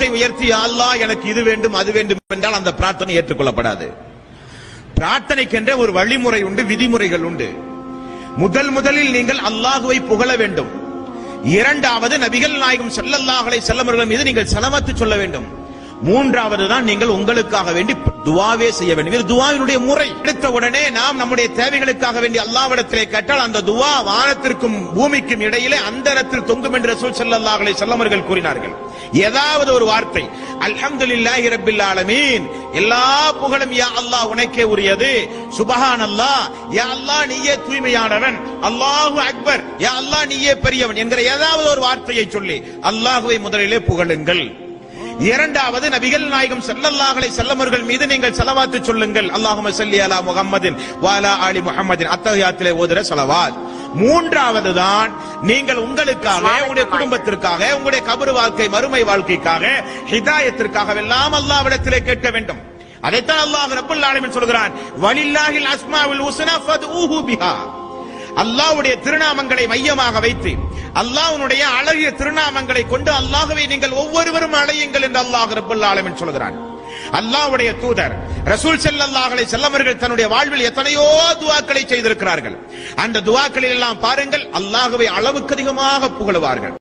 கரத்தை உயர்த்தி அல்லாஹ் எனக்கு இது வேண்டும் அது வேண்டும் என்றால் அந்த பிரார்த்தனை ஏற்றுக்கொள்ளப்படாது. பிரார்த்தனைக்கென்ற ஒரு வழிமுறை உண்டு, விதிமுறைகள் உண்டு. முதலில் நீங்கள் அல்லாஹுவை புகழ வேண்டும். இரண்டாவது நபிகள் நாயகம் ஸல்லல்லாஹு அலைஹி வஸல்லம் அவர்கள் மீது நீங்கள் ஸலவாத் சொல்ல வேண்டும். மூன்றாவது தான் நீங்கள் உங்களுக்காக வேண்டி துஆவே செய்ய வேண்டும். இது துஆவினுடைய முறை. எடுத்த உடனே நாம் நம்முடைய தேவைகளுக்காக வேண்டி அல்லாஹ்விடத்திலே கேட்டால் அந்த துஆ வானத்திற்கும் பூமிக்கும் இடையிலே அந்தரத்தில் தொங்கும் என்று ரசூல் ஸல்லல்லாஹு அலைஹி வஸல்லம் அவர்கள் கூறினார்கள். ஏதாவது ஒரு வார்த்தை அல்ஹம்துலில்லாஹி ரப்பில் ஆலமீன், எல்லா புகழும் யா அல்லாஹ் உனக்கே உரியது, சுப்ஹானல்லாஹ், யா அல்லாஹ் நீயே தூய்மையானவன், அல்லாஹு அக்பர், யா அல்லாஹ் நீயே பெரியவன் என்கிற ஏதாவது ஒரு வார்த்தையை சொல்லி அல்லாஹ்வை முதலிலே புகழுங்கள். இரண்டாவது நபிகள் நாயகம் ஸல்லல்லாஹு அலைஹி வஸல்லம் அவர்கள் மீது நீங்கள் ஸலவாத் சொல்லுங்கள். அல்லாஹும்ம ஸல்லி அலா முஹம்மதின் வ அலா ஆலி முஹம்மதின், அத்தஹியாத்திலே ஓதுற ஸலவாத். மூன்றாவது தான் நீங்கள் உங்களுக்காக, உங்களுடைய குடும்பத்திற்காக, உங்களுடைய கபர் வாழ்க்கை மறுமை வாழ்க்கைக்காக, ஹிதாயத்திற்காக எல்லாம் அல்லாஹ்விடத்திலே கேட்க வேண்டும். அதைத்தான் அல்லாஹ் ரப்பல் ஆலமீன் சொல்கிறான், வலில்லாஹில் அஸ்மாஉல் ஹுஸ்னா ஃபத்ஊஹு பிஹா. அல்லாஹ்வுடைய திருநாமங்களை மையமாக வைத்து அல்லாஹ்வுடைய அழகிய திருநாமங்களை கொண்டு அல்லாஹ்வை நீங்கள் ஒவ்வொருவரும் அழையுங்கள் என்று அல்லாஹ் ரப்பல் ஆலமீன் சொல்கிறான். அல்லாஹ்வுடைய தூதர் ரசூல் ஸல்லல்லாஹு அலைஹி வஸல்லம் அவர்கள் தன்னுடைய வாழ்வில் எத்தனையோ துஆக்களை செய்திருக்கிறார்கள். அந்த துஆக்களில் எல்லாம் பாருங்கள், அல்லாஹ்வை அளவுக்கு அதிகமாக புகழுவார்கள்.